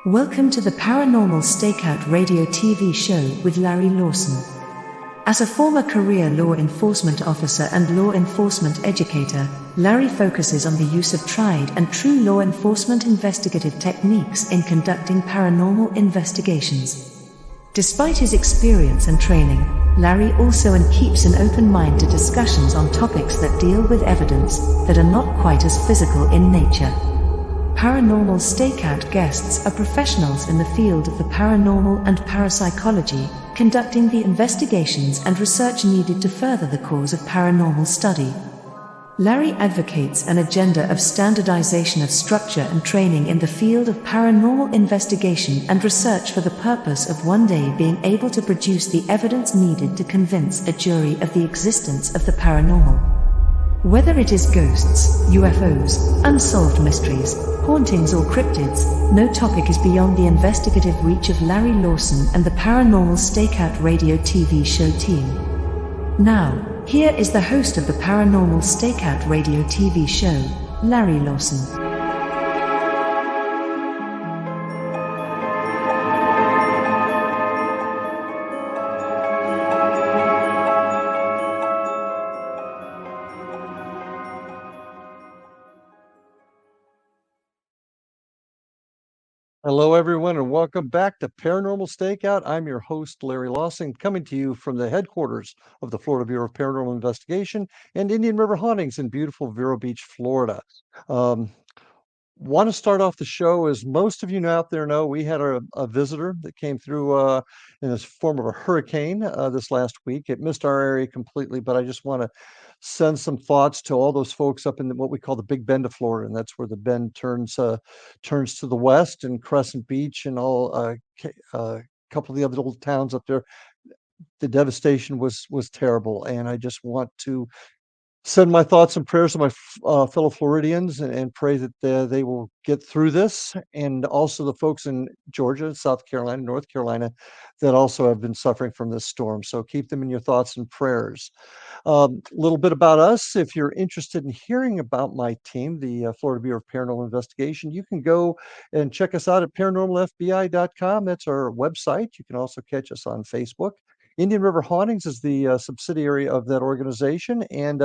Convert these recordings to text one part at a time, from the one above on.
Welcome to the Paranormal Stakeout radio TV show with Larry Lawson. As a former career law enforcement officer and law enforcement educator, Larry focuses on the use of tried and true law enforcement investigative techniques in conducting paranormal investigations. Despite his experience and training, Larry also keeps an open mind to discussions on topics that deal with evidence that are not quite as physical in nature. Paranormal Stakeout guests are professionals in the field of the paranormal and parapsychology, conducting the investigations and research needed to further the cause of paranormal study. Larry advocates an agenda of standardization of structure and training in the field of paranormal investigation and research for the purpose of one day being able to produce the evidence needed to convince a jury of the existence of the paranormal. Whether it is ghosts, UFOs, unsolved mysteries, hauntings or cryptids, no topic is beyond the investigative reach of Larry Lawson and the Paranormal Stakeout radio TV show team. Now, here is the host of the Paranormal Stakeout radio TV show, Larry Lawson. Hello, everyone, and welcome back to Paranormal Stakeout. I'm your host, Larry Lawson, coming to you from the headquarters of the Florida Bureau of Paranormal Investigation and Indian River Hauntings in beautiful Vero Beach, Florida. Want to start off the show, as most of you out there know, we had a visitor that came through in the form of a hurricane this last week. It missed our area completely, but I just want to send some thoughts to all those folks up in what we call the Big Bend of Florida, and that's where the bend turns to the west, and Crescent Beach and all a couple of the other little towns up there. The devastation was terrible, and I just want to send my thoughts and prayers to my fellow Floridians and pray that they will get through this, and also the folks in Georgia, South Carolina, North Carolina that also have been suffering from this storm. So keep them in your thoughts and prayers. A little bit about us. If you're interested in hearing about my team, the Florida Bureau of Paranormal Investigation, you can go and check us out at paranormalfbi.com. That's our website. You can also catch us on Facebook. Indian River Hauntings is the subsidiary of that organization, and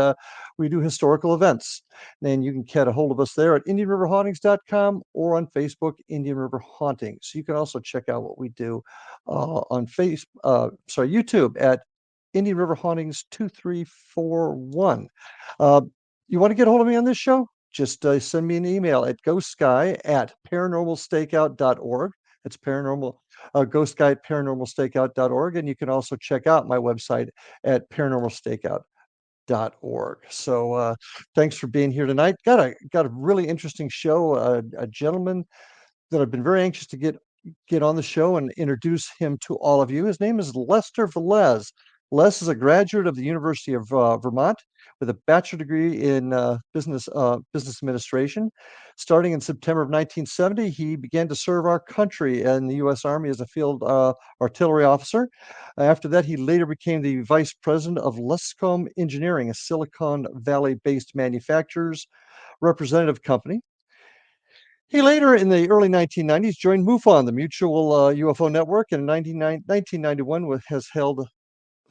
we do historical events. And you can get a hold of us there at IndianRiverHauntings.com or on Facebook, Indian River Hauntings. You can also check out what we do on YouTube at Indian River Hauntings 2341. You want to get a hold of me on this show? Just send me an email at ghostguy@paranormalstakeout.org. It's ghostguy@paranormalstakeout.org, and you can also check out my website at paranormalstakeout.org. So thanks for being here tonight. Got a really interesting show. A gentleman that I've been very anxious to get on the show and introduce him to all of you. His name is Lester Velez. Les is a graduate of the University of Vermont with a bachelor degree in business administration. Starting in September of 1970, he began to serve our country in the U.S. Army as a field artillery officer. After that, he later became the vice president of Luscombe Engineering, a Silicon Valley-based manufacturers representative company. He later, in the early 1990s, joined MUFON, the Mutual UFO Network, and in 1991 has held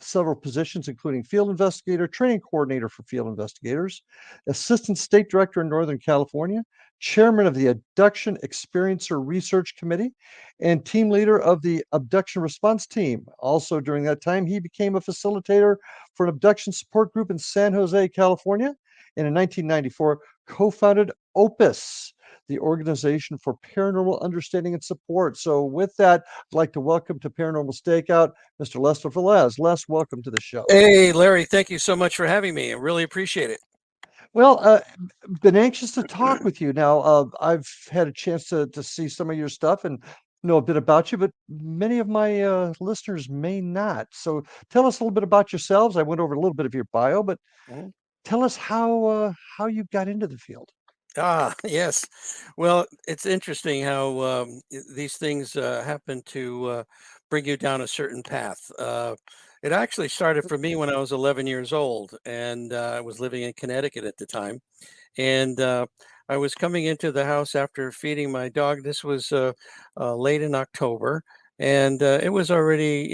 several positions, including field investigator, training coordinator for field investigators, assistant state director in Northern California, chairman of the Abduction Experiencer Research Committee, and team leader of the Abduction Response Team. Also during that time, he became a facilitator for an abduction support group in San Jose, California, and in 1994 co-founded OPUS, the Organization for Paranormal Understanding and Support. So with that, I'd like to welcome to Paranormal Stakeout, Mr. Lester Velez. Les, welcome to the show. Hey, Larry, thank you so much for having me. I really appreciate it. Well, been anxious to talk with you. Now, I've had a chance to see some of your stuff and know a bit about you, but many of my listeners may not. So tell us a little bit about yourselves. I went over a little bit of your bio, but tell us how you got into the field. Yes. Well, it's interesting how these things happen to bring you down a certain path. It actually started for me when I was 11 years old, and I was living in Connecticut at the time. And I was coming into the house after feeding my dog. This was late in October, and it was already,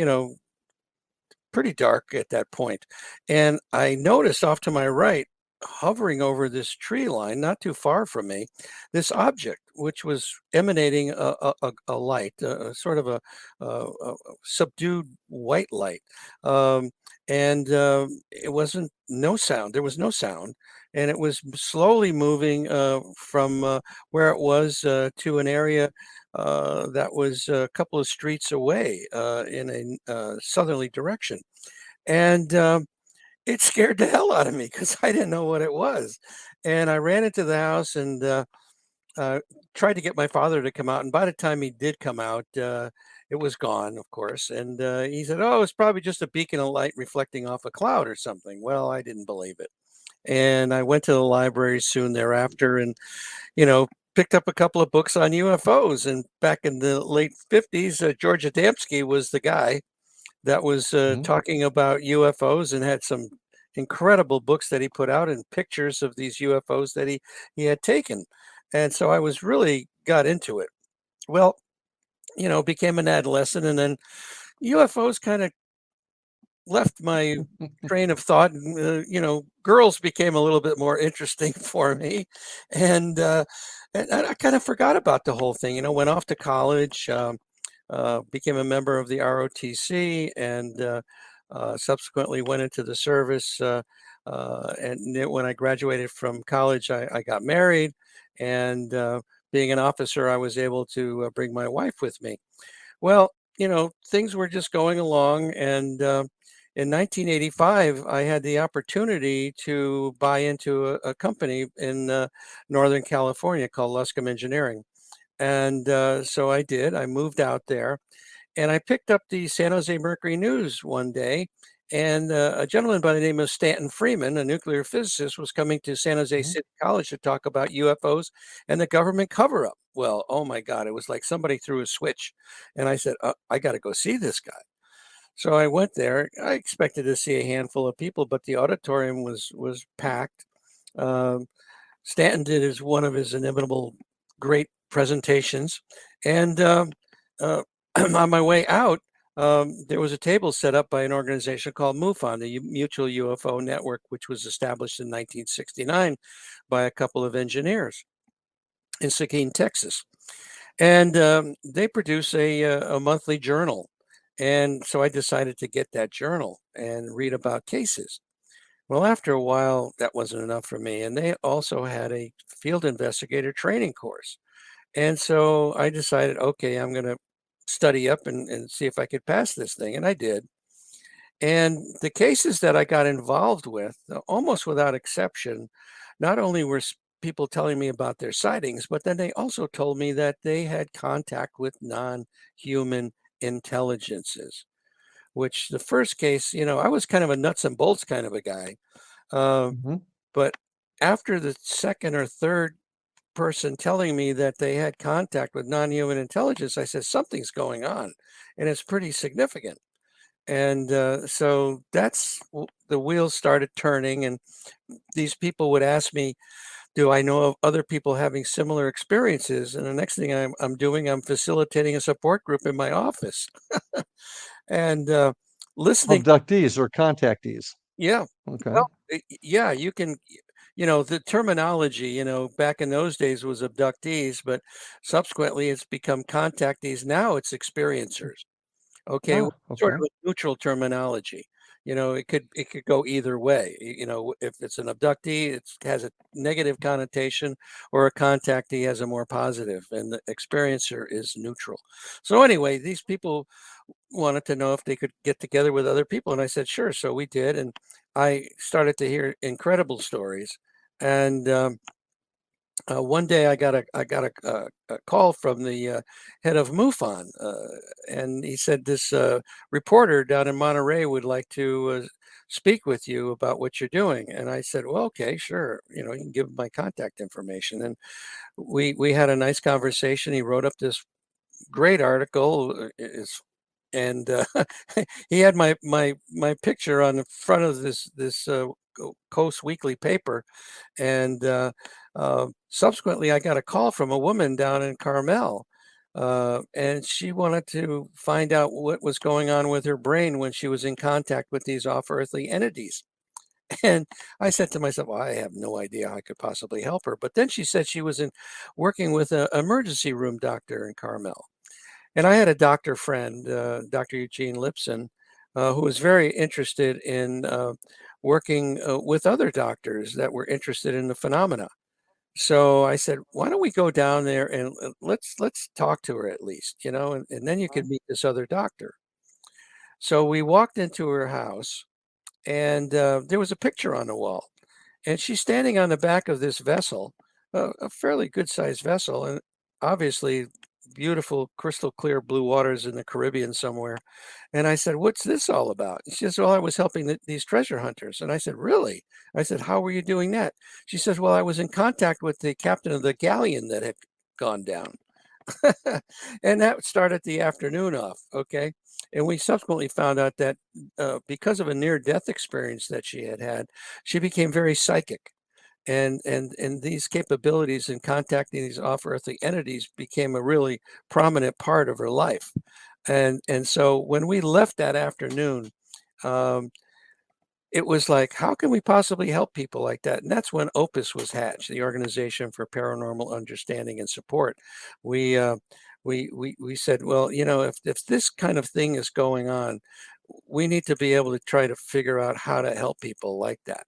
pretty dark at that point. And I noticed off to my right, hovering over this tree line, not too far from me, this object, which was emanating a light, sort of a subdued white light. Um, and it wasn't no sound. There was no sound. And it was slowly moving from where it was to an area that was a couple of streets away in a southerly direction. And it scared the hell out of me because I didn't know what it was. And I ran into the house and uh, tried to get my father to come out. And by the time he did come out, it was gone, of course. And he said, "Oh, it's probably just a beacon of light reflecting off a cloud or something." Well, I didn't believe it. And I went to the library soon thereafter and, you know, picked up a couple of books on UFOs. And back in the late 50s, George Adamski was the guy that was Mhm. talking about UFOs and had some incredible books that he put out and pictures of these UFOs that he had taken. And so I was really got into it. Well, became an adolescent, and then UFOs kind of left my train of thought. And, girls became a little bit more interesting for me, and I kind of forgot about the whole thing. Went off to college. Became a member of the ROTC, and subsequently went into the service. When I graduated from college, I got married, and being an officer, I was able to bring my wife with me. Well, things were just going along, and in 1985, I had the opportunity to buy into a company in Northern California called Luscombe Engineering. And so I did. I moved out there and I picked up the San Jose Mercury News one day. And a gentleman by the name of Stanton Freeman, a nuclear physicist, was coming to San Jose Mhm. City College to talk about UFOs and the government cover up. Well, oh my God, it was like somebody threw a switch. And I said, I got to go see this guy. So I went there. I expected to see a handful of people, but the auditorium was packed. Um, Stanton did his one of his inimitable great presentations, and uh, on my way out, there was a table set up by an organization called MUFON, the Mutual UFO Network, which was established in 1969 by a couple of engineers in Seguin, Texas, and they produce a monthly journal. And so I decided to get that journal and read about cases. Well, after a while, that wasn't enough for me. And they also had a field investigator training course. And so I decided, okay, I'm going to study up and see if I could pass this thing. And I did. And the cases that I got involved with, almost without exception, not only were people telling me about their sightings, but then they also told me that they had contact with non human intelligences, which the first case, I was kind of a nuts and bolts kind of a guy. Uh, Mhm. but after the second or third person telling me that they had contact with non-human intelligence, I said, something's going on, and it's pretty significant. And so the wheels started turning, and these people would ask me, do I know of other people having similar experiences? And the next thing I'm doing, I'm facilitating a support group in my office and listening. Abductees or contactees. Yeah. Okay. Well, yeah, you can, the terminology, back in those days was abductees, but subsequently it's become contactees. Now it's experiencers. Okay, Ah, sort okay. of a neutral terminology. It could go either way. If it's an abductee, it has a negative connotation, or a contactee has a more positive, and the experiencer is neutral. So anyway, these people wanted to know if they could get together with other people, and I said sure. So we did, and I started to hear incredible stories. And one day I got a call from the head of MUFON, and he said this reporter down in Monterey would like to speak with you about what you're doing. And I said, well, okay, sure. You can give him my contact information. And we had a nice conversation. He wrote up this great article. And he had my picture on the front of this Coast Weekly paper, and subsequently I got a call from a woman down in Carmel, and she wanted to find out what was going on with her brain when she was in contact with these off-earthly entities. And I said to myself, well, I have no idea how I could possibly help her. But then she said she was working with an emergency room doctor in Carmel. And I had a doctor friend, Dr. Eugene Lipson, who was very interested in working with other doctors that were interested in the phenomena. So I said, why don't we go down there and let's talk to her at least, and then you could meet this other doctor. So we walked into her house, and there was a picture on the wall, and she's standing on the back of this vessel, a fairly good sized vessel, and obviously beautiful crystal clear blue waters in the Caribbean somewhere. And I said, what's this all about? And she says, well, I was helping these treasure hunters. And I said, really? I said, how were you doing that? She says, well, I was in contact with the captain of the galleon that had gone down. And that started the afternoon off. Okay. And we subsequently found out that because of a near death experience that she had, she became very psychic. And these capabilities in contacting these off-earthly entities became a really prominent part of her life. And so when we left that afternoon, um, it was like, how can we possibly help people like that? And that's when OPUS was hatched, the Organization for Paranormal Understanding and Support. We we said, well, if this kind of thing is going on, we need to be able to try to figure out how to help people like that.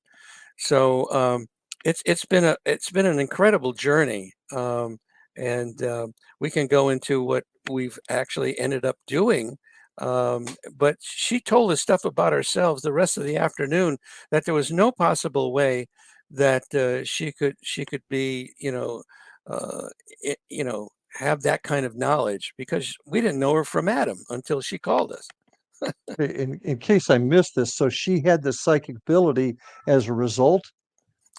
So it's been an incredible journey, and we can go into what we've actually ended up doing. But she told us stuff about ourselves the rest of the afternoon that there was no possible way that she could be uh, have that kind of knowledge, because we didn't know her from Adam until she called us. In case I missed this, so she had the psychic ability as a result of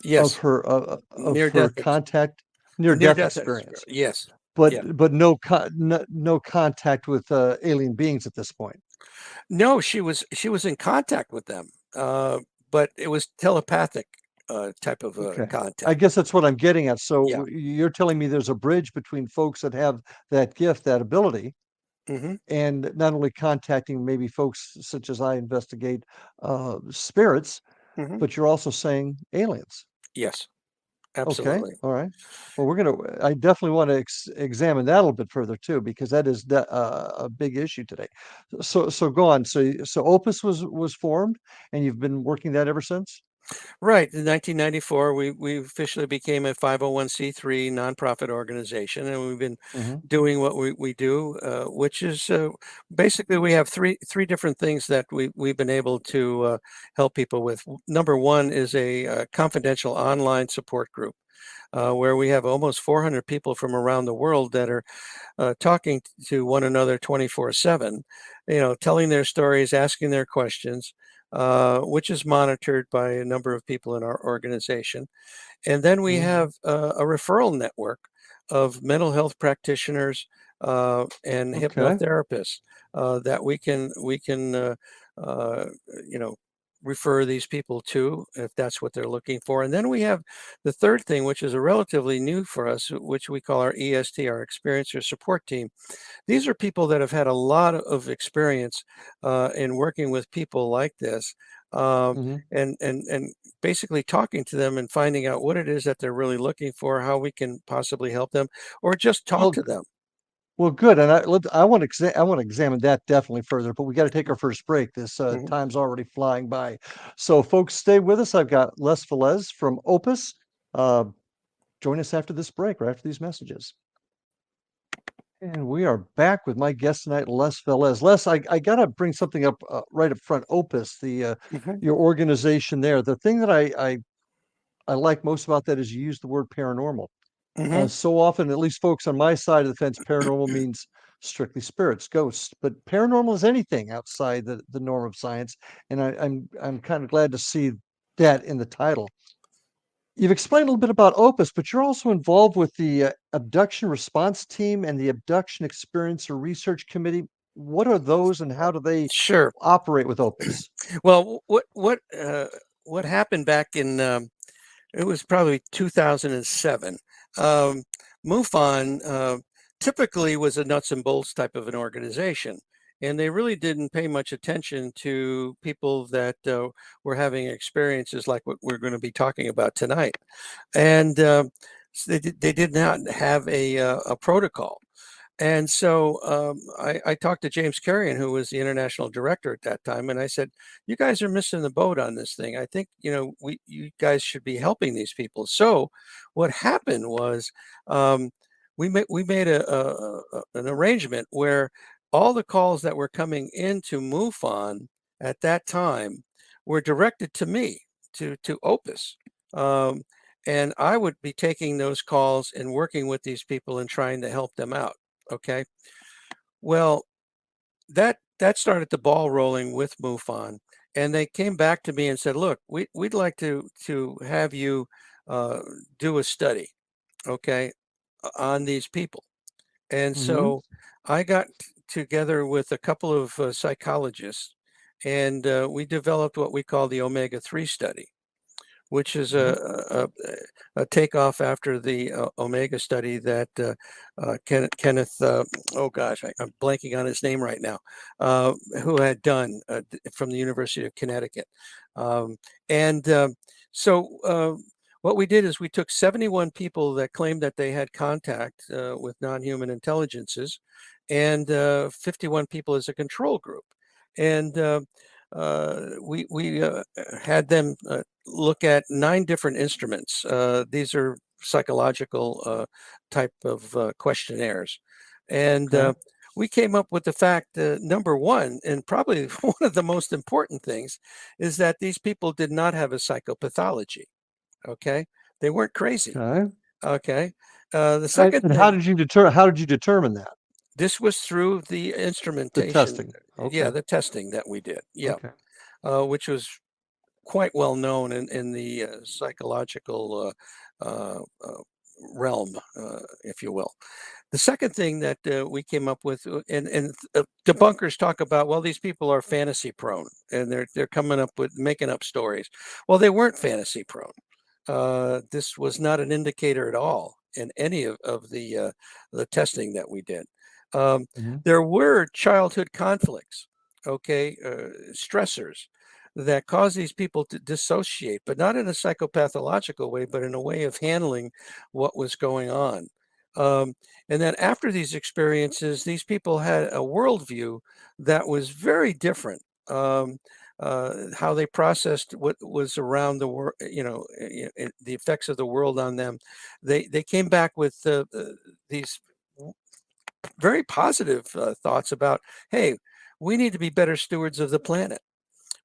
Yes, of near her death near near death death experience, experience. Yes, yeah. but no contact with alien beings at this point. No, she was in contact with them, but it was telepathic type of Okay. I contact. guess that's what I'm getting at. Yeah. So you're telling me there's a bridge between folks that have that gift, that ability, Hmm. and not only contacting maybe folks such as I investigate spirits, Hmm. but you're also saying aliens. Yes, Okay, absolutely. all right. Well, I definitely want to examine that a little bit further too, because that is a big issue today. So go on. So Opus was formed, and you've been working that ever since? Right. In 1994, we officially became a 501c3 nonprofit organization, and we've been Hmm. doing what we do, which is basically we have three different things that we've been able to help people with. Number one is a confidential online support group. Where we have almost 400 people from around the world that are talking to one another 24/7, telling their stories, asking their questions, which is monitored by a number of people in our organization. And then we Hmm. have a referral network of mental health practitioners and Okay. hypnotherapists that we can uh, you know refer these people to if that's what they're looking for. And then we have the third thing, which is a relatively new for us, which we call our EST, our Experiencer Support Team. These are people that have had a lot of experience in working with people like this, um, Hmm. and basically talking to them and finding out what it is that they're really looking for, how we can possibly help them, or just talk Well, to them. well, good. And I want to examine that definitely further, but we got to take our first break. This Mhm. time's already flying by. So, folks, stay with us. I've got Les Velez from Opus. Uh, Join us after this break, or after these messages. And we are back with my guest tonight, Les Velez. Les, I got to bring something up right up front. Opus, the Mhm. your organization there. The thing that I like most about that is you use the word paranormal. Mhm. So often, at least folks on my side of the fence, paranormal means strictly spirits, ghosts. But paranormal is anything outside the norm of science, and I'm kind of glad to see that in the title. You've explained a little bit about Opus, but you're also involved with the Abduction Response Team and the Abduction Experiencer Research Committee. What are those, and how do they Sure. operate with Opus? Well, what happened back in it was probably 2007. MUFON typically was a nuts and bolts type of an organization, and they really didn't pay much attention to people that were having experiences like what we're going to be talking about tonight. And they did not have a protocol. And so I talked to James Carrion, who was the international director at that time, and I said, "You guys are missing the boat on this thing. I think you guys should be helping these people." So what happened was we made an arrangement where all the calls that were coming into MUFON at that time were directed to me, to OPUS. Um, and I would be taking those calls and working with these people and trying to help them out. Okay. Well, that started the ball rolling with MUFON, and they came back to me and said, "Look, we'd like to have you uh, do a study, okay, on these people." And Mm-hmm. so I got together with a couple of psychologists, and we developed what we call the omega-3 study, which is Mm-hmm. a takeoff after the Omega study that Kenneth, oh gosh, I'm blanking on his name right now, who had done from the University of Connecticut. Um, and so what we did is we took 71 people that claimed that they had contact with non-human intelligences, and 51 people as a control group. And we had them look at 9 different instruments. These are psychological type of questionnaires. And Okay. we came up with the fact, number one, and probably one of the most important things, is that these people did not have a psychopathology. Okay. They weren't crazy. Okay. Okay. The second And thing, how did you determine that? this was through the The instrumentation. testing. Yeah, Okay. the testing that we did. Yeah. Okay. Which was quite well known in the psychological realm, if you will. The second thing that we came up with, and debunkers talk about, well, these people are fantasy prone, and they're coming up with making up stories. Well, they weren't fantasy prone. This was not an indicator at all in any of the testing that we did. Um, Mm-hmm. there were childhood conflicts, okay, stressors that cause these people to dissociate, but not in a psychopathological way, but in a way of handling what was going on. Um, and then after these experiences, these people had a worldview that was very different. How they processed what was around the world, the effects of the world on them. They came back with these very positive thoughts about, hey, we need to be better stewards of the planet.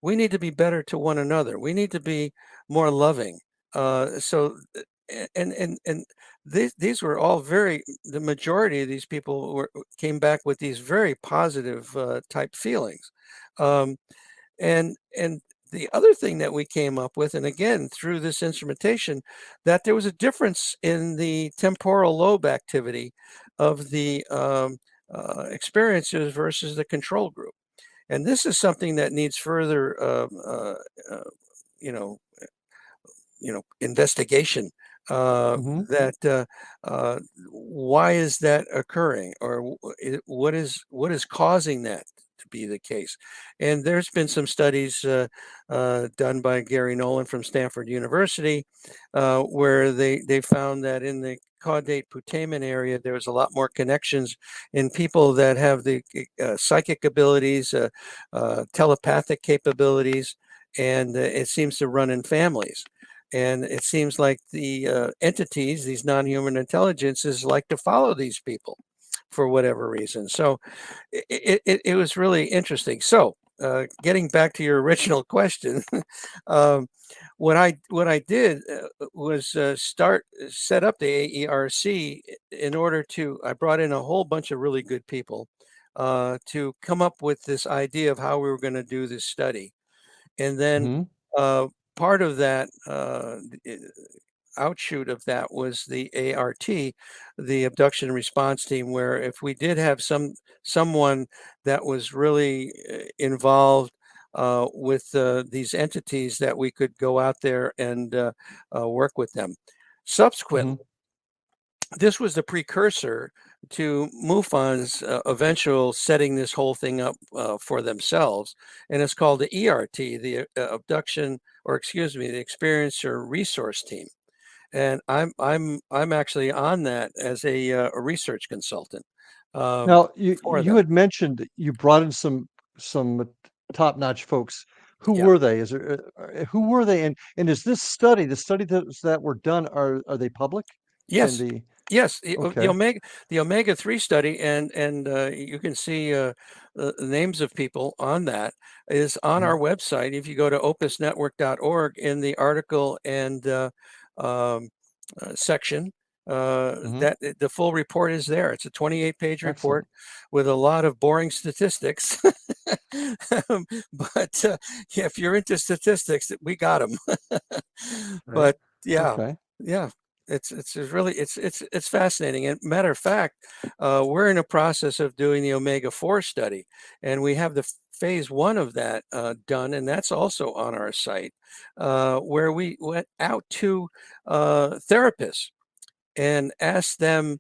We need to be better to one another. We need to be more loving. So, and these were all the majority of these people came back with these very positive type feelings. Um, and the other thing that we came up with, and again through this instrumentation, that there was a difference in the temporal lobe activity of the experiencers versus the control group. And this is something that needs further, uh, you know, investigation. Uh, Mm-hmm. that why is that occurring, or what is causing that to be the case? And there's been some studies done by Gary Nolan from Stanford University, where they found that in the caudate putamen area, there's a lot more connections in people that have the psychic abilities, telepathic capabilities, and it seems to run in families. And it seems like the entities, these non-human intelligences, like to follow these people for whatever reason. So it was really interesting. So getting back to your original question, um, what I did was set up the A.E.R.C. in order to. I brought in a whole bunch of really good people to come up with this idea of how we were going to do this study. And then Mm-hmm. uh, part of that outshoot of that was the A.R.T, the Abduction Response Team, where if we did have someone that was really involved with these entities that we could go out there and work with them. Subsequently, this was the precursor to MUFON's eventual setting this whole thing up for themselves, and it's called the E.R.T, the Abduction, or excuse me, the Experiencer Resource Team. And I'm actually on that as a research consultant Now, you for you them. had mentioned you brought in some top-notch folks. Who Yeah. were they? Is there who were they? And is this study, the study that were done, are they public? Can Yes. the Yes, Okay. the omega-3 study, and you can see the names of people on that is on our Mhm, website. If you go to opusnetwork.org in the article and um, section, mhm. that the full report is there. It's a 28-page report Excellent. with a lot of boring statistics, but yeah, if you're into statistics, we got them. Right. But yeah, Okay. yeah. It's really it's fascinating. And matter of fact, we're in a process of doing the omega-4 study, and we have the phase 1 of that done, and that's also on our site, where we went out to therapists and asked them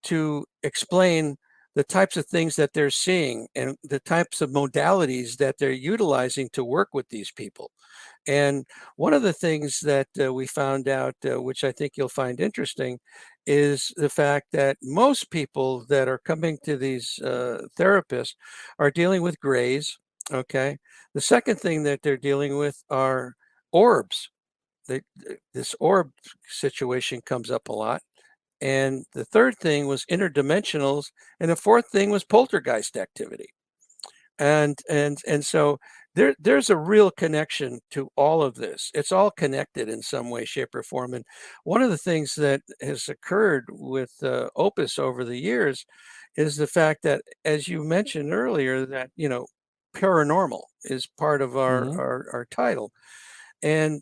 to explain the types of things that they're seeing and the types of modalities that they're utilizing to work with these people. And one of the things that we found out, which I think you'll find interesting, is the fact that most people that are coming to these therapists are dealing with grays. Okay. The second thing that they're dealing with are orbs. This orb situation comes up a lot. And the third thing was interdimensionals. And the fourth thing was poltergeist activity. And so there's a real connection to all of this. It's all connected in some way, shape, or form. And one of the things that has occurred with Opus over the years is the fact that, as you mentioned earlier, that paranormal is part of our Mhm. our title, and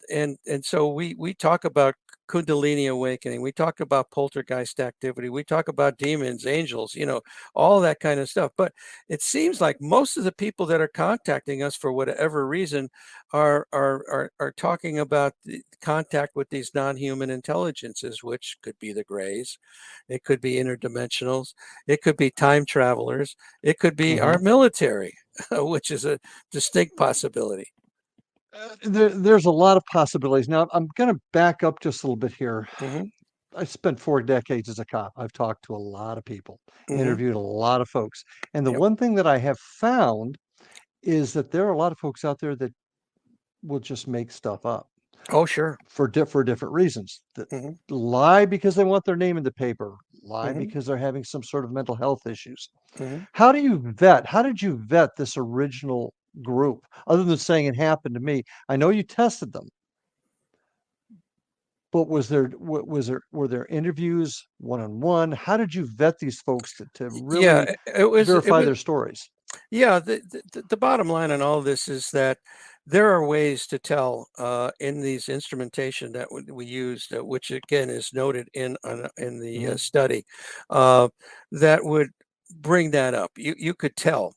so we talk about kundalini awakening, we talk about poltergeist activity, we talk about demons, angels, all that kind of stuff. But it seems like most of the people that are contacting us for whatever reason are talking about the contact with these non-human intelligences, which could be the grays, it could be interdimensionals, it could be time travelers, it could be our Mhm. military, which is a distinct possibility. There's a lot of possibilities. Now, I'm gonna back up just a little bit here. Hmm. I spent 4 decades as a cop. I've talked to a lot of people, Hmm. interviewed a lot of folks, and the Yep. one thing that I have found is that there are a lot of folks out there that will just make stuff up Oh, sure. for different reasons. That Mhm, lie because they want their name in the paper, lie mhm, because they're having some sort of mental health issues. mhm. How did you vet this original group other than saying it happened to me? I know you tested them, but were there interviews one-on-one? How did you vet these folks to Yeah, really it verify was their stories? yeah, the bottom line on all this is that there are ways to tell, in these instrumentation that we used, which again is noted in the Mhm, study, that would bring that up. You could tell,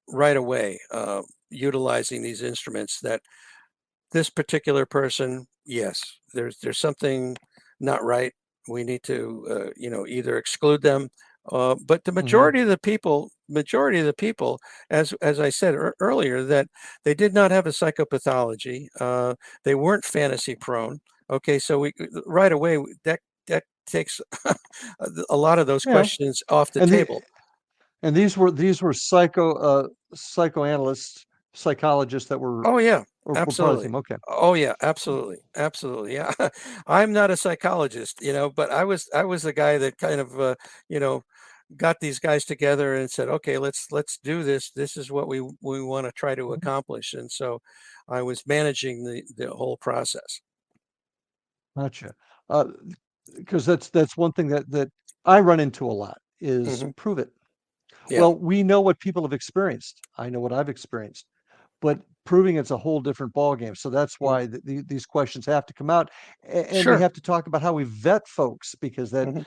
right away, utilizing these instruments, that this particular person, yes, there's something not right. We need to, either exclude them. But the mhm. majority of the people, as I said earlier, that they did not have a psychopathology. They weren't fantasy prone. Okay, so we right away that takes a lot of those Yeah, questions off the and table. these were psychoanalysts, psychologists that Oh yeah, were part of the absolutely. team. Okay. Oh yeah, absolutely, absolutely. Yeah, I'm not a psychologist, but I was the guy that kind of you know got these guys together and said, okay, let's do this. This is what we want to try to Mhm. accomplish. And so I was managing the whole process. Gotcha. Uh, because that's one thing that I run into a lot is Hmm. prove it. Yeah, Well, we know what people have experienced. I know what I've experienced, but proving it's a whole different ballgame. So that's mm, why these questions have to come out, and we sure. have to talk about how we vet folks because that, Hmm.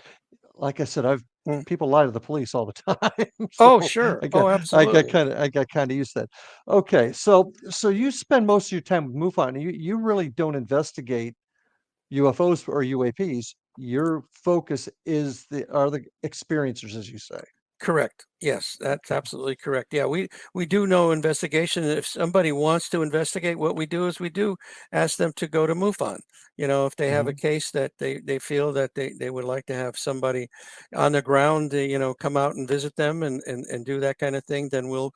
like I said, I've Mm. people lie to the police all the time. Oh, So sure. I got Oh, absolutely. I got kind of used to that. Okay, so you spend most of your time with MUFON. You really don't investigate UFOs or UAPs. Your focus is the experiencers, as you say. Correct. Yes, that's Okay. absolutely correct. Yeah, we do know investigation. If somebody wants to investigate, what we do is we do ask them to go to MUFON. If they have a Hmm. case that they feel that they would like to have somebody on the ground, come out and visit them and do that kind of thing, then we'll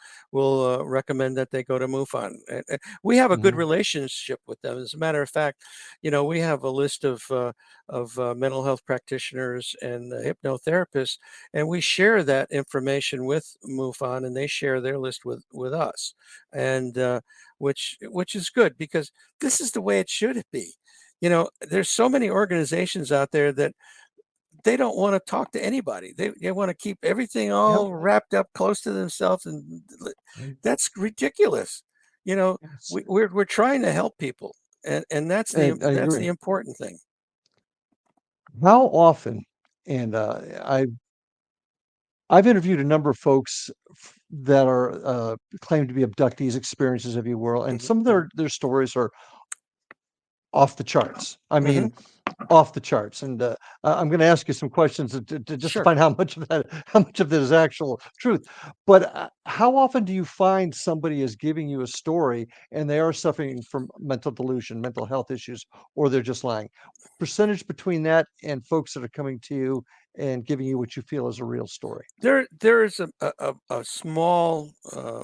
recommend that they go to MUFON. We have a good Hmm. relationship with them. As a matter of fact, we have a list of mental health practitioners and hypnotherapists, and we share that information with MUFON, and they share their list with us, and which is good because this is the way it should be. There's so many organizations out there that they don't want to talk to anybody. They want to keep everything Yep. all wrapped up close to themselves, and that's ridiculous. You know, Yes. we're trying to help people, and that's the And I that's agree. the important thing. How often, and I've interviewed a number of folks that are claimed to be abductees, experiences, if you will, and Hmm. some of their stories are off the charts. I Hmm. mean, off the charts. And I'm going to ask you some questions just to Sure. find how much of that is actual truth. But how often do you find somebody is giving you a story and they are suffering from mental delusion, mental health issues, or they're just lying? Percentage between that and folks that are coming to you and giving you what you feel is a real story. There is a small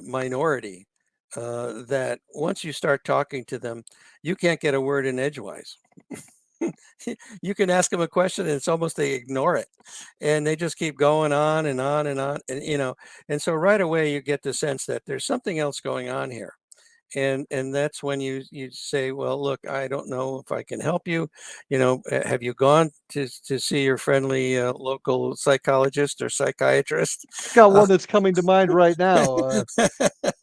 minority that once you start talking to them, you can't get a word in edgewise. You can ask them a question and it's almost they ignore it, and they just keep going on and on and on, and so right away you get the sense that there's something else going on here. And that's when you say, well, look, I don't know if I can help you. Have you gone to see your friendly local psychologist or psychiatrist? I got uh, one that's coming to mind right now.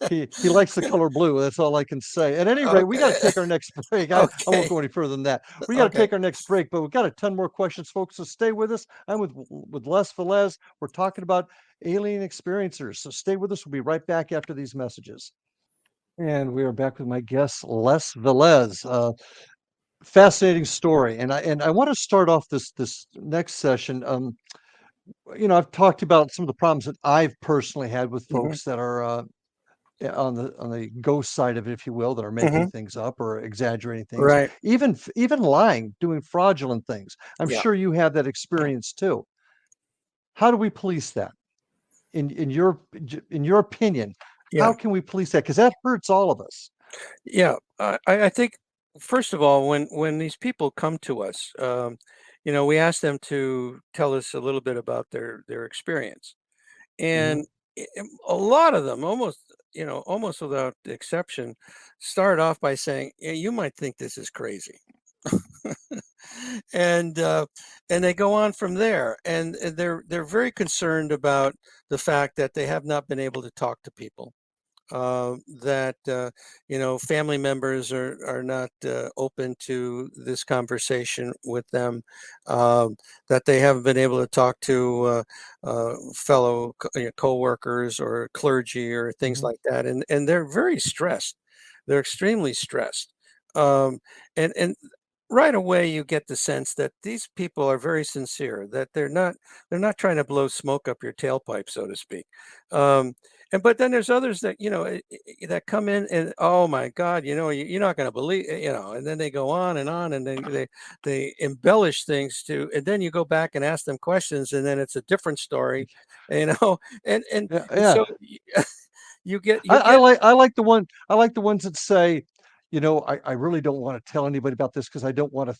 He likes the color blue. That's all I can say. At any rate, we got to okay. take our next break. I won't Okay. go any further than that. We got to Okay. take our next break, but we've got a ton more questions, folks. So stay with us. I'm with Les Velez. We're talking about alien experiencers. So stay with us. We'll be right back after these messages. And we are back with my guest, Les Velez. Fascinating story, and I want to start off this next session. I've talked about some of the problems that I've personally had with Hmm. folks that are on the ghost side of it, if you will, that are making Hmm. things up or exaggerating things, Right. even lying, doing fraudulent things. I'm Yeah. sure you have that experience too. How do we police that? In your opinion, how Yeah. can we police that? Because that hurts all of us. Yeah. I think first of all, when these people come to us, we ask them to tell us a little bit about their experience. Hmm. And a lot of them, almost without exception, start off by saying, "Yeah, you might think this is crazy," and and they go on from there. And they're very concerned about the fact that they have not been able to talk to people, that family members are not open to this conversation with them, that they haven't been able to talk to fellow co-workers or clergy or things Hmm. like that, and they're very stressed. They're extremely stressed, um, and right away you get the sense that these people are very sincere, that they're not trying to blow smoke up your tailpipe, so to speak. um, and but then there's others that that come in and, oh my God, you're not going to believe, and then they go on, and then they embellish things too, and then you go back and ask them questions, and then it's a different story, you know, and Yeah, and yeah. so you get. I like the ones that say, I really don't want to tell anybody about this because I don't want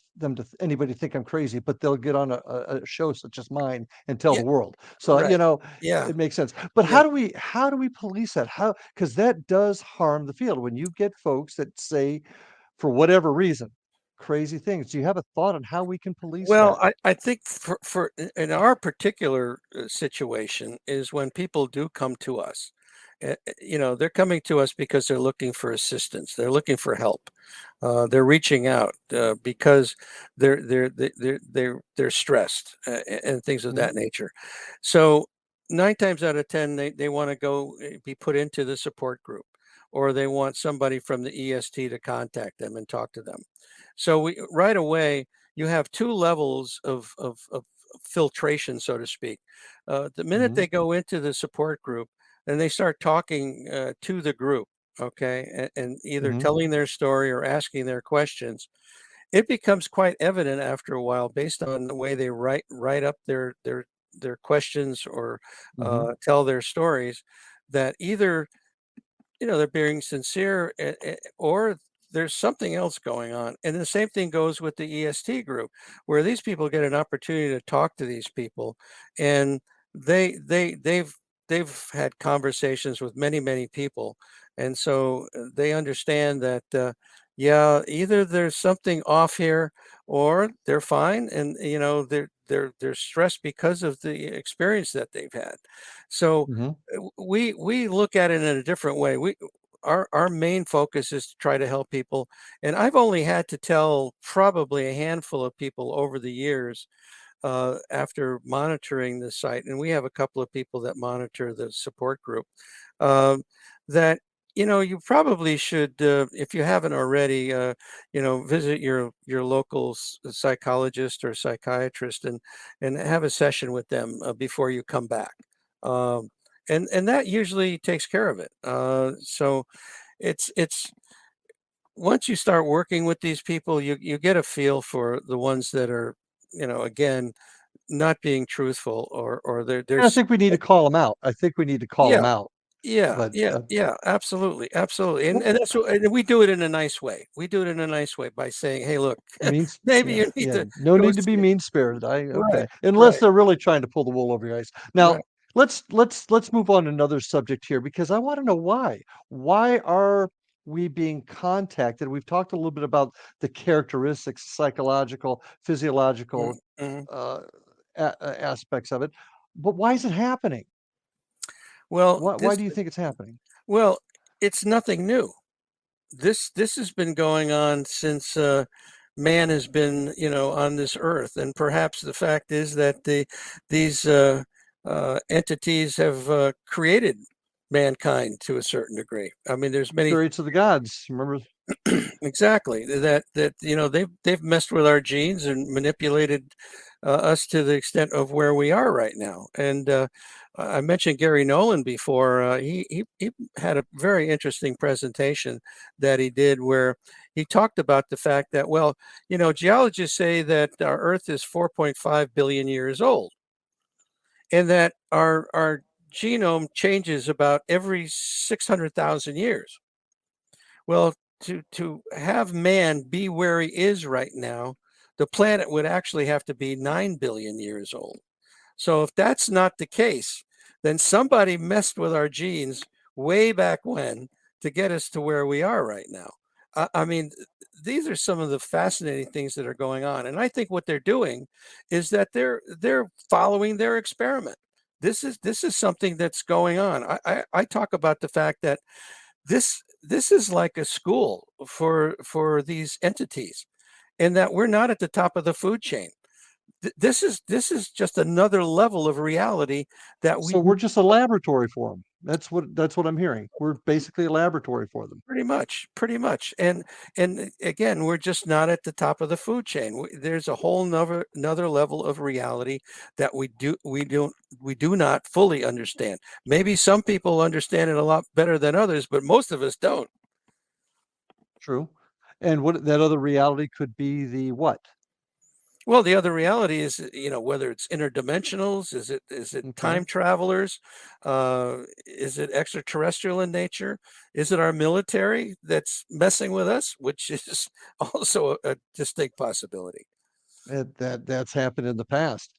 anybody to think I'm crazy, but they'll get on a show such as mine and tell Yeah, the world. So, right, yeah, it makes sense. But yeah. how do we police that? How, because that does harm the field when you get folks that say, for whatever reason, crazy things. Do you have a thought on how we can police Well, that? I think in our particular situation is when people do come to us, They're coming to us because they're looking for assistance. They're looking for help. They're reaching out because they're stressed and things of Mhm. that nature. So 9 times out of 10, they want to go be put into the support group, or they want somebody from the EST to contact them and talk to them. So we right away you have two levels of filtration, so to speak. The minute Mhm. they go into the support group and they start talking to the group, okay, and either Mhm. telling their story or asking their questions, it becomes quite evident after a while, based on the way they write up their questions or Mhm. tell their stories, that either they're being sincere, or there's something else going on. And the same thing goes with the EST group, where these people get an opportunity to talk to these people, and they've had conversations with many people, and so they understand that yeah, either there's something off here, or they're fine, and they're stressed because of the experience that they've had. So Mhm. we look at it in a different way. Our main focus is to try to help people, and I've only had to tell probably a handful of people over the years, after monitoring the site, and we have a couple of people that monitor the support group, um, that you probably should, if you haven't already, visit your local psychologist or psychiatrist, and have a session with them before you come back. Um, and that usually takes care of it. So it's once you start working with these people, you get a feel for the ones that are, again, not being truthful, or I think we need to call them out. I think we need to call yeah, them out. yeah, But, yeah, yeah, absolutely, absolutely, and what and that's what, and we do it in a nice way. We do it in a nice way by saying, "Hey, look, means maybe yeah, you need yeah, to no go need to see be it." mean-spirited. Right, Okay, unless right, they're really trying to pull the wool over your eyes. Now, right. let's move on to another subject here because I wanna know why. Why are we being contacted? We've talked a little bit about the characteristics, psychological, Mm, physiological, mhm. uh, aspects of it, but why is it happening? Well, Why do you think it's happening? well, it's nothing new. This has been going on since man has been, on this earth, and perhaps the fact is that these entities have created mankind to a certain degree. I mean, there's many. Chariots of the gods, remember. Exactly, that they've messed with our genes and manipulated us to the extent of where we are right now. And I mentioned Gary Nolan before. He had a very interesting presentation that he did, where he talked about the fact that, well, geologists say that our Earth is 4.5 billion years old, and that our genome changes about every 600,000 years. Well, to have man be where he is right now, the planet would actually have to be 9 billion years old. So if that's not the case, then somebody messed with our genes way back when to get us to where we are right now. I mean, these are some of the fascinating things that are going on, and I think what they're doing is that they're following their experiment. This is something that's going on. I talk about the fact that this is like a school for these entities, and that we're not at the top of the food chain. This is just another level of reality that we So we're just a laboratory for them. That's what I'm hearing. We're basically a laboratory for them. pretty much, and again, we're just not at the top of the food chain. There's a whole another level of reality that we do not fully understand. Maybe some people understand it a lot better than others, but most of us don't. True. And what that other reality could be the what? Well, the other reality is, whether it's interdimensionals, is it Okay. time travelers, is it extraterrestrial in nature? Is it our military that's messing with us, which is also a distinct possibility. That's happened in the past.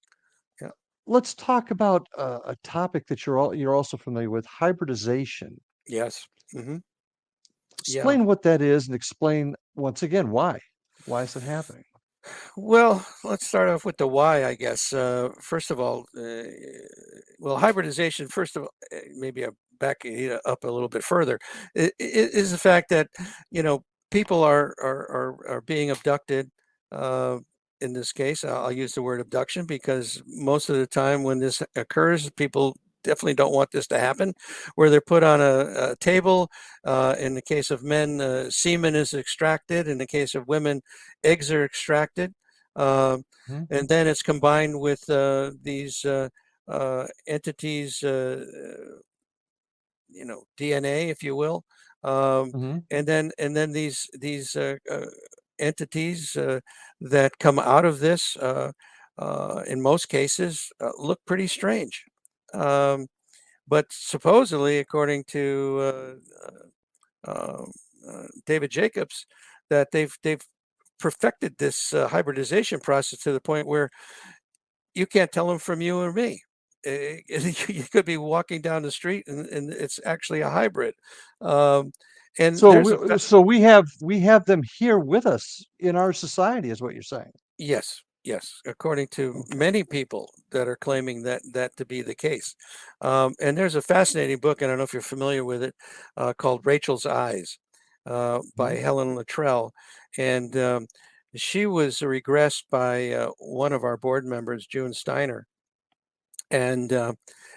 Yeah. Let's talk about a topic that you're also familiar with, hybridization. Yes. Hmm. Yeah. Explain what that is and explain once again why. Why is it happening? Well, let's start off with the why, I guess. First of all, well, hybridization. First of all, maybe a back it up a little bit further, is the fact that, people are being abducted. In this case, I'll use the word abduction because most of the time when this occurs, people definitely don't want this to happen, where they're put on a table. In the case of men, semen is extracted. In the case of women, eggs are extracted. And then it's combined with these entities, DNA, if you will. And then these entities that come out of this, in most cases, look pretty strange. But supposedly, according to David Jacobs, that they've perfected this hybridization process to the point where you can't tell them from you or me. You could be walking down the street and it's actually a hybrid. And So we have them here with us in our society, is what you're saying. Yes, according to Okay. many people that are claiming that to be the case. And there's a fascinating book, I don't know if you're familiar with it, called Rachel's Eyes, by Helen Luttrell. And she was regressed by one of our board members, June Steiner. And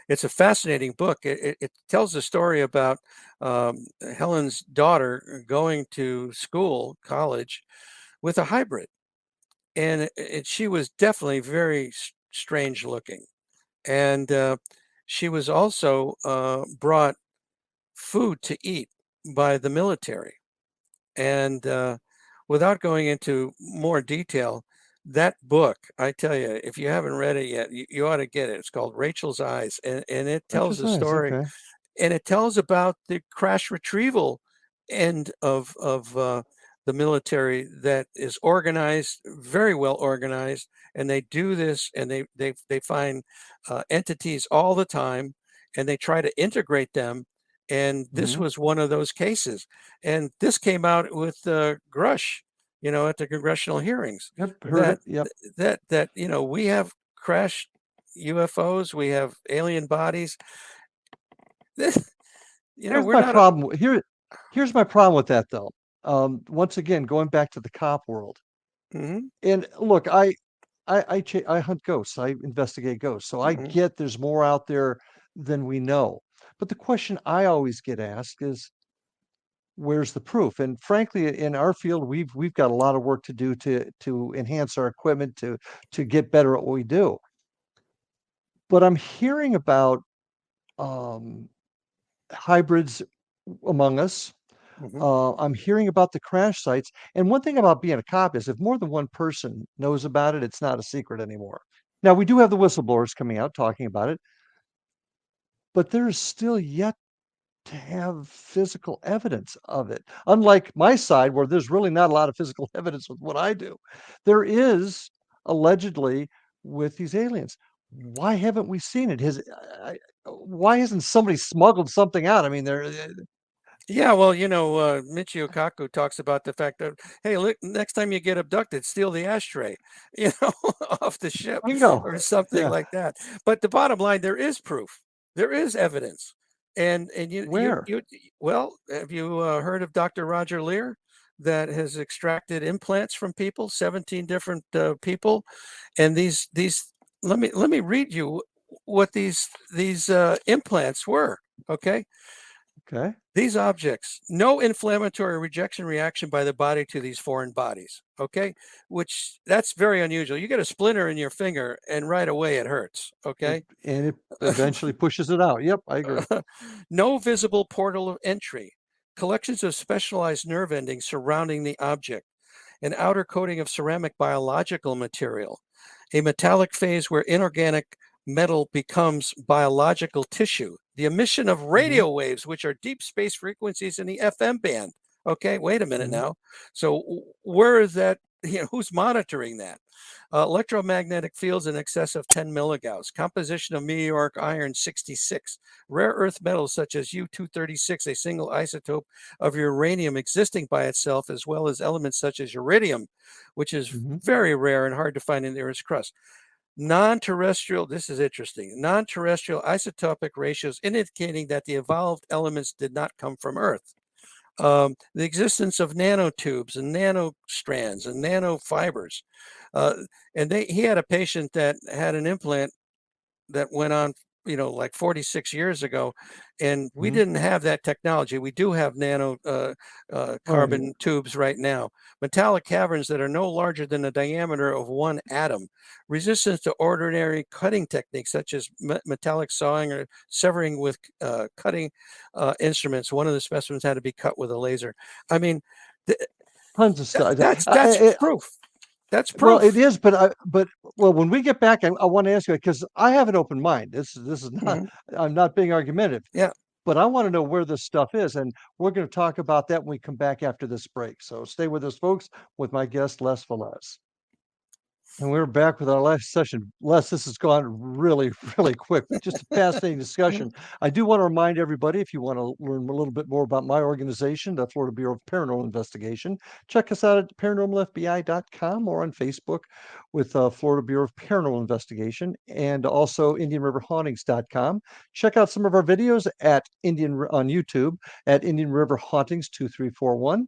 it's a fascinating book. It tells the story about Helen's daughter going to college, with a hybrid. And she was definitely very strange looking. And she was also brought food to eat by the military. And without going into more detail, that book, I tell you, if you haven't read it yet, you ought to get it. It's called Rachel's Eyes, and it tells Rachel's the eyes, story, okay. and it tells about the crash retrieval end of the military that is organized, very well organized, and they do this, and they find entities all the time, and they try to integrate them. And this was one of those cases, and this came out with Grush, at the congressional hearings. Yep, heard it. Yep. That we have crashed UFOs, we have alien bodies. This, Here's we're my not. problem. Here's my problem with that, though. Once again, going back to the cop world. And look, I hunt ghosts. I investigate ghosts. So I get there's more out there than we know. But the question I always get asked is, where's the proof? And frankly, in our field, we've got a lot of work to do to enhance our equipment, to get better at what we do. But I'm hearing about hybrids among us. I'm hearing about the crash sites. And one thing about being a cop is if more than one person knows about it, it's not a secret anymore. Now, we do have the whistleblowers coming out talking about it, but there is still yet to have physical evidence of it. Unlike my side, where there's really not a lot of physical evidence with what I do, there is allegedly with these aliens. Why haven't we seen it? Why hasn't somebody smuggled something out? I mean, Yeah, well, Michio Kaku talks about the fact that, hey, look, next time you get abducted, steal the ashtray, off the ship bingo. or something Yeah. like that. But the bottom line, there is proof, there is evidence, and Where? well, have you heard of Dr. Roger Lear that has extracted implants from people, 17 different people, and these let me read you what these implants were. Okay. Okay. These objects, no inflammatory rejection reaction by the body to these foreign bodies. Okay, which that's very unusual. You get a splinter in your finger, and right away it hurts. Okay, And it eventually pushes it out. Yep, I agree. no visible portal of entry. Collections of specialized nerve endings surrounding the object. An outer coating of ceramic biological material. A metallic phase where inorganic metal becomes biological tissue. The emission of radio waves, which are deep space frequencies in the FM band. Okay, wait a minute now. So where is that? Who's monitoring that? Electromagnetic fields in excess of 10 milligauss. Composition of meteoric iron 66. Rare earth metals such as U-236, a single isotope of uranium existing by itself, as well as elements such as iridium, which is very rare and hard to find in the Earth's crust. non-terrestrial, this is interesting, non-terrestrial isotopic ratios indicating that the evolved elements did not come from Earth. The existence of nanotubes and nanostrands and nanofibers. And he had a patient that had an implant that went on, like 46 years ago, and we didn't have that technology. We do have nano carbon tubes right now. Metallic caverns that are no larger than the diameter of one atom. Resistance to ordinary cutting techniques such as metallic sawing or severing with cutting instruments. One of the specimens had to be cut with a laser. I mean, Tons of stuff. that's proof. That's proof. Well, it is, but when we get back, I want to ask you, because I have an open mind. This is not. I'm not being argumentative. Yeah. But I want to know where this stuff is, and we're going to talk about that when we come back after this break. So stay with us, folks, with my guest Les Velez. And we're back with our last session. Les, this has gone really, really quick. Just a fascinating discussion. I do want to remind everybody, if you want to learn a little bit more about my organization, the Florida Bureau of Paranormal Investigation, check us out at paranormalfbi.com or on Facebook with Florida Bureau of Paranormal Investigation, and also IndianRiverHauntings.com. Check out some of our videos at on YouTube at Indian River Hauntings 2341.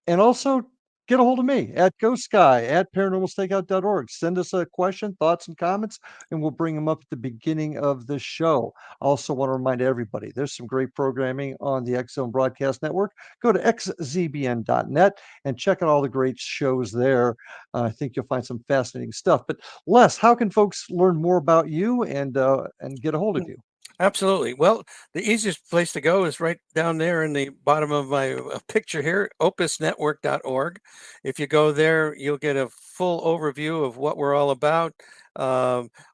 And also get a hold of me at ghostsky at paranormalstakeout.org. Send us a question, thoughts, and comments, and we'll bring them up at the beginning of the show. I also want to remind everybody, there's some great programming on the X Zone Broadcast Network. Go to xzbn.net and check out all the great shows there. I think you'll find some fascinating stuff. But Les, how can folks learn more about you and get a hold of you? Absolutely. Well, the easiest place to go is right down there in the bottom of my picture here, opusnetwork.org. If you go there, you'll get a full overview of what we're all about,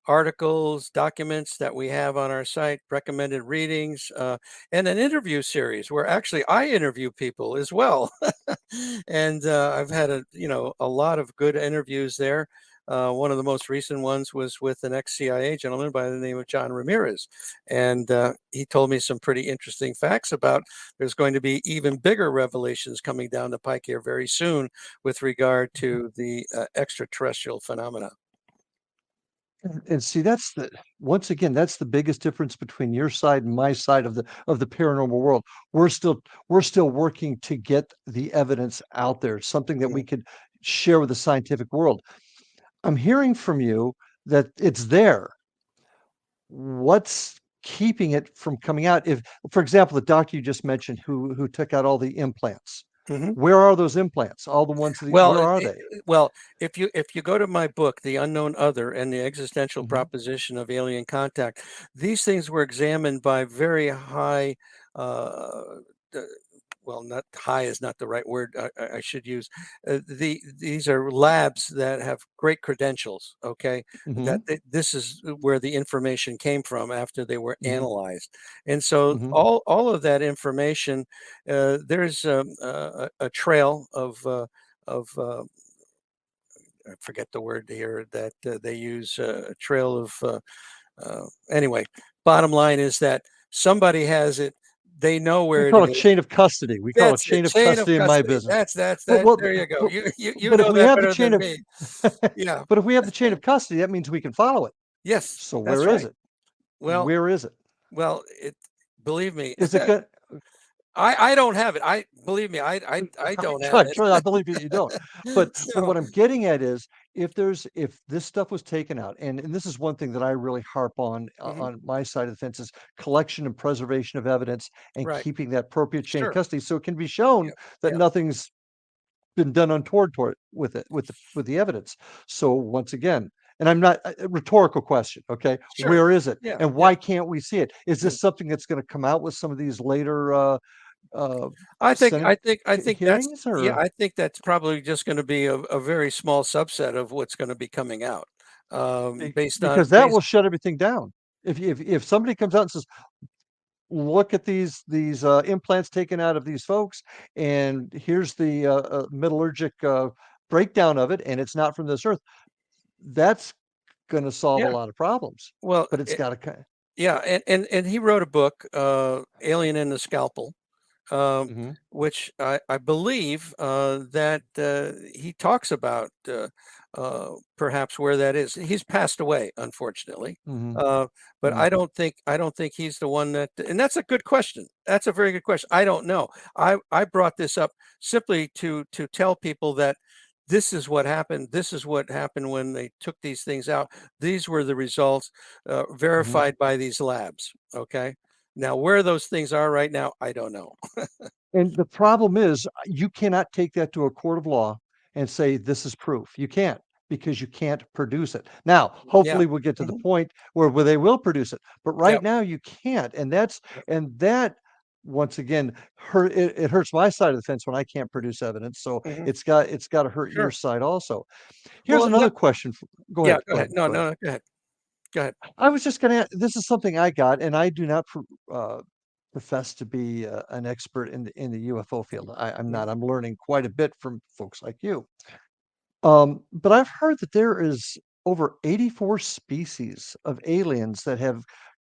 articles, documents that we have on our site, recommended readings, and an interview series where actually I interview people as well. And I've had a lot of good interviews there. One of the most recent ones was with an ex-CIA gentleman by the name of John Ramirez. And he told me some pretty interesting facts about there's going to be even bigger revelations coming down the pike here very soon with regard to the extraterrestrial phenomena. And see, once again, that's the biggest difference between your side and my side of the paranormal world. We're still working to get the evidence out there, something that we could share with the scientific world. I'm hearing from you that it's there. What's keeping it from coming out? If, for example, the doctor you just mentioned who took out all the implants, where are those implants? All the ones that, where are they? Well, if you go to my book, The Unknown Other and the Existential Proposition of Alien Contact, these things were examined by very high well, not high is not the right word I should use. These are labs that have great credentials. Okay, this is where the information came from after they were analyzed, and so all of that information, there's a trail of I forget the word here that they use, a trail of anyway. Bottom line is that somebody has it. They know where we call it it is. Chain of custody. We call it chain of custody in my business. That's there you go. You know that better than me. Yeah. But if we have the chain of custody, that means we can follow it. Yes. So where is it? Well, where is it? Well, believe me. Is it good? I don't have it. Believe me, I don't have it. I believe you don't. But what I'm getting at is if this stuff was taken out, and this is one thing that I really harp on my side of the fence, is collection and preservation of evidence and keeping that appropriate chain of custody so it can be shown that nothing's been done untoward with the evidence. So once again, and I'm not a rhetorical question, okay? Sure. Where is it? Yeah, and why can't we see it? Is this something that's going to come out with some of these later I think hearings, that's I think that's probably just going to be a very small subset of what's going to be coming out, because that will shut everything down. If somebody comes out and says, look at these implants taken out of these folks, and here's the metallurgic breakdown of it, and it's not from this earth, that's going to solve a lot of problems. Well, but it's got to and he wrote a book, Alien in the Scalpel, which I believe that he talks about perhaps where that is. He's passed away, unfortunately. Hmm. But I don't think he's the one that. And that's a good question. That's a very good question. I don't know. I brought this up simply to tell people that this is what happened. This is what happened when they took these things out. These were the results Hmm. verified by these labs. Okay. Now, where those things are right now, I don't know. And the problem is, you cannot take that to a court of law and say this is proof. You can't, because you can't produce it. Now, Yeah. hopefully we'll get to the Mhm. point where they will produce it. But right Yep. now you can't. Yep. And that once again it hurts my side of the fence when I can't produce evidence. So Mhm. it's got to hurt your Sure. side also. Here's Well, another question. Go yeah. ahead. Go ahead. No, Go ahead. no, no. Go ahead. Go ahead. I was just gonna this is something I got, and I do not profess to be an expert in the UFO field. I'm Mhm. not. I'm learning quite a bit from folks like you. But I've heard that there is over 84 species of aliens that have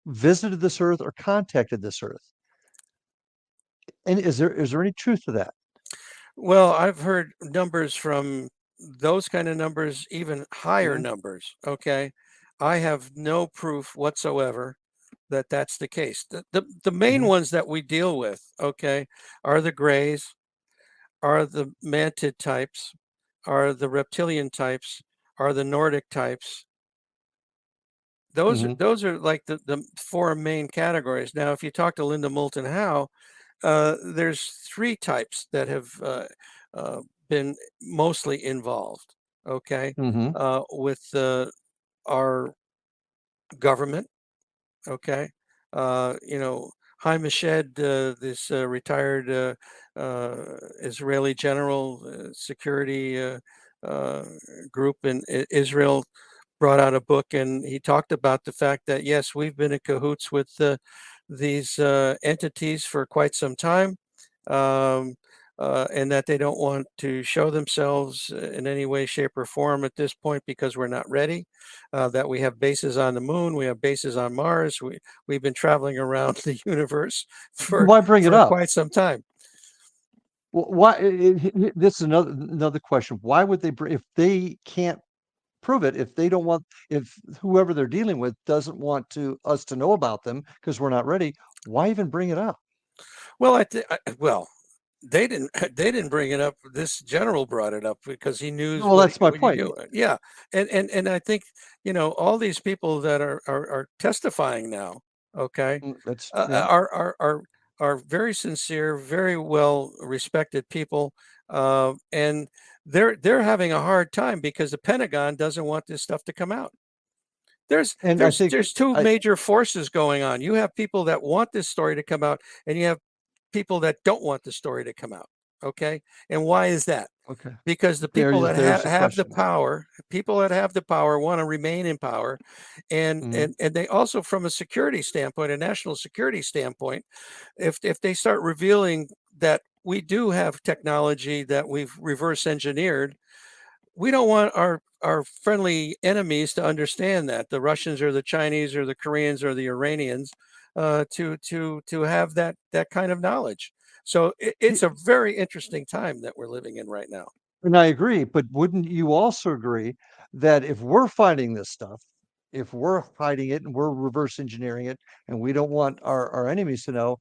visited this Earth or contacted this Earth. And is there any truth to that? Well, I've heard numbers from those kind of numbers, even higher Mhm, numbers. Okay. I have no proof whatsoever that that's the case. The main mhm, ones that we deal with, okay, are the grays, are the mantid types, are the reptilian types, are the Nordic types. mhm, Those are like the four main categories. Now, if you talk to Linda Moulton Howe, there's three types that have uh, been mostly involved, okay, mhm, with our government, okay. You know, Haim Eshed, this retired Israeli general security uh, group in Israel, brought out a book, and he talked about the fact that yes, we've been in cahoots with these entities for quite some time, um, and that they don't want to show themselves in any way, shape, or form at this point because we're not ready. That we have bases on the moon, we have bases on Mars. We've been traveling around the universe why bring it for up? quite some time. Why? This is another question. Why would they bring if they can't prove it? If they don't want, if whoever they're dealing with doesn't want to us to know about them because we're not ready, why even bring it up? Well, well, they didn't they didn't bring it up. This general brought it up because he knew Well, that's my what you point. do. Yeah, and I think all these people that are testifying now, okay, That's uh, yeah. are are are are very sincere, very well respected people, and they're having a hard time because the Pentagon doesn't want this stuff to come out. There's And I there's think there's two I major forces going on. You have people that want this story to come out, and you have people that don't want the story to come out. Okay. And why is that? okay. Because the people that There's the have the question. power, people that have the power want to remain in power. And, Mhm, and, and they also, from a security standpoint, a national security standpoint, if they start revealing that we do have technology that we've reverse engineered, we don't want our friendly enemies to understand that the Russians or the Chinese or the Koreans or the Iranians to have that kind of knowledge. So y it's a very interesting time that we're living in right now. and I agree, but wouldn't you also agree that if we're finding this stuff, if we're hiding it and we're reverse engineering it, and we don't want our enemies to know,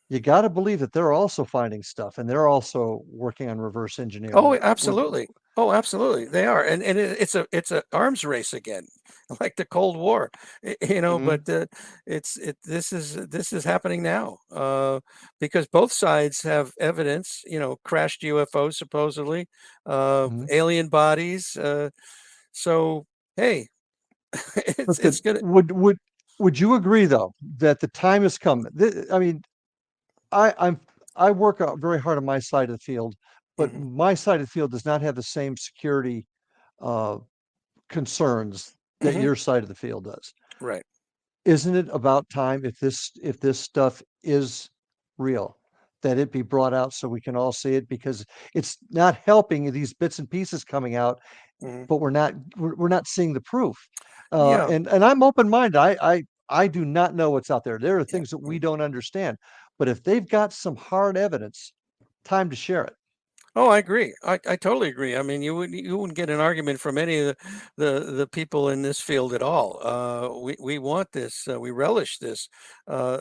you gotta believe that they're also finding stuff, and they're also working on reverse engineering Oh, it. Would absolutely. Oh, absolutely. They are, and it's a arms race again, like the Cold War, Mhm, But this is happening now because both sides have evidence. Crashed UFOs supposedly, mhm. alien bodies. So hey, it's But the it's gonna. would you agree, though, that the time has come? I mean, I'm I work out very hard on my side of the field, but Mhm, my side of the field does not have the same security uh, concerns that mhm, your side of the field does. right. Isn't it about time if this stuff is real, that it be brought out so we can all see it? Because it's not helping these bits and pieces coming out, Mhm. but we're not seeing the proof. Yeah. And I'm open-minded. I do not know what's out there. There are Yeah. things that we Mm. don't understand, but if they've got some hard evidence, time to share it. Oh, I agree. I totally agree. I mean, you wouldn't get an argument from any of the people in this field at all. We want this. We relish this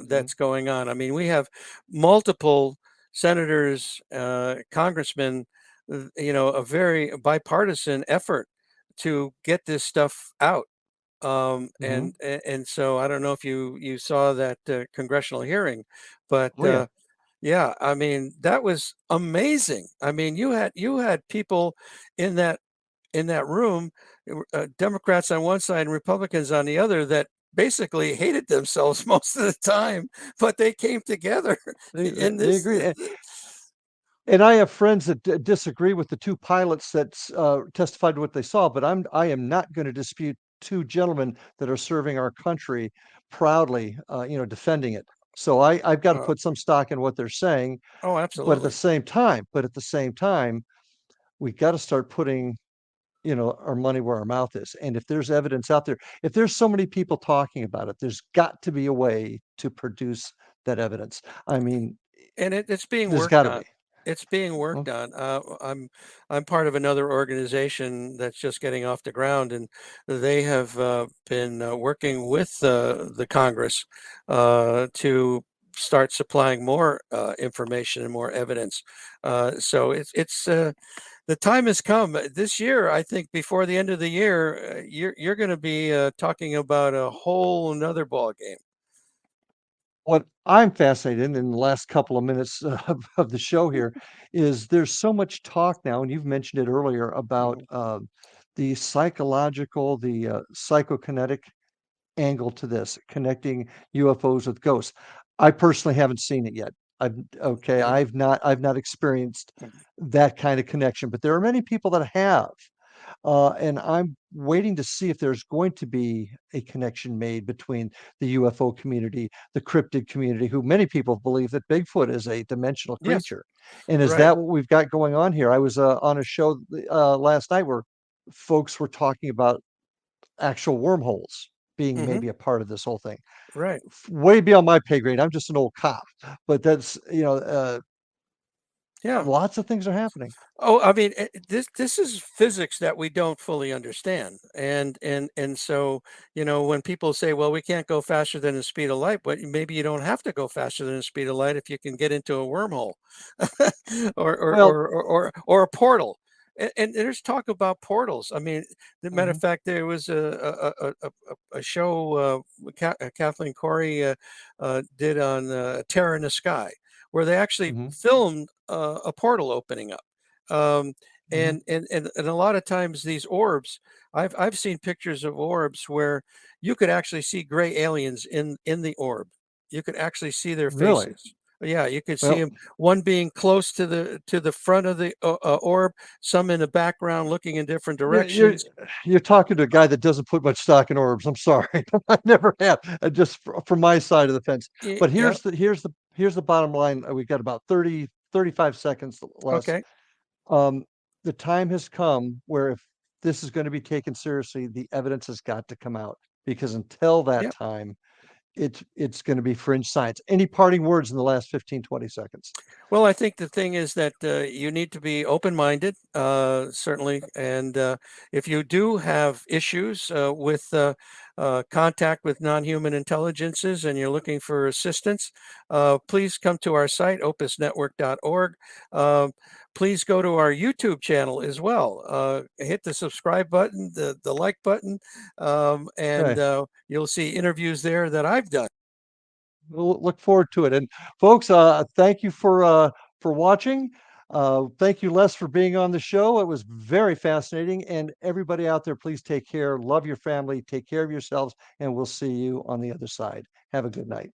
Mhm. that's going on. I mean, we have multiple senators, congressmen. A very bipartisan effort to get this stuff out. Mhm. And so I don't know if you saw that congressional hearing, but Oh, yeah. yeah, I mean, that was amazing. I mean, you had people in that room, Democrats on one side and Republicans on the other, that basically hated themselves most of the time, but they came together in They this. agree, and I have friends that disagree with the two pilots that testified to what they saw, but I am not going to dispute two gentlemen that are serving our country proudly, defending it. So I've got to Uh, put some stock in what they're saying, oh, absolutely. but at the same time, we got to start putting, our money where our mouth is. And if there's evidence out there, if there's so many people talking about it, there's got to be a way to produce that evidence. I mean, And it's being there's got worked to on. be. It's being Oh, worked on. I'm part of another organization that's just getting off the ground, and they have been working with the Congress to start supplying more information and more evidence. So it's the time has come this year. I think before the end of the year, you're going to be talking about a whole another ball game. what I'm fascinated in the last couple of minutes of the show here is there's so much talk now, and you've mentioned it earlier about Mhm. the psychological, the psychokinetic angle to this, connecting UFOs with ghosts. I personally haven't seen it yet. Mhm. I've not experienced Mhm. that kind of connection, but there are many people that have. And I'm waiting to see if there's going to be a connection made between the UFO community, the cryptid community, who many people believe that Bigfoot is a dimensional Yes, creature. And is right. that what we've got going on here? I was on a show last night where folks were talking about actual wormholes being Hmm. maybe a part of this whole thing. Right. Way beyond my pay grade. I'm just an old cop, but that's, Yeah. lots of things are happening. Oh, I mean, this is physics that we don't fully understand, and so when people say, "Well, we can't go faster than the speed of light," but maybe you don't have to go faster than the speed of light if you can get into a wormhole, or or Well, or or, or, or a portal. And there's talk about portals. I mean, the matter of mhm, fact, there was a show Kathleen Corey did on Terror in the Sky, where they actually mhm, filmed a portal opening up. Um, mhm. and a lot of times these orbs, I've seen pictures of orbs where you could actually see gray aliens in the orb. You could actually see their Really? faces. Yeah, you could see Well, them. One being close to the front of the orb, some in the background looking in different You're you're directions. you're talking to a guy that doesn't put much stock in orbs. I'm sorry. I never have, just from my side of the fence. But Yeah. here's the bottom line. We've got about 35 seconds less. Okay. Um, the time has come where if this is gonna be taken seriously, the evidence has got to come out, because until that Yeah. time, it's gonna be fringe science. Any parting words in the last 15, 20 seconds? Well, I think the thing is that you need to be open-minded, certainly. And if you do have issues with contact with non-human intelligences and you're looking for assistance, please come to our site, opusnetwork.org. Please go to our YouTube channel as well. Hit the subscribe button, the like button, and Okay. you'll see interviews there that I've done. We'll look forward to it. And folks, thank you for watching. Thank you, Les, for being on the show. It was very fascinating. And everybody out there, please take care. Love your family. Take care of yourselves. And we'll see you on the other side. Have a good night.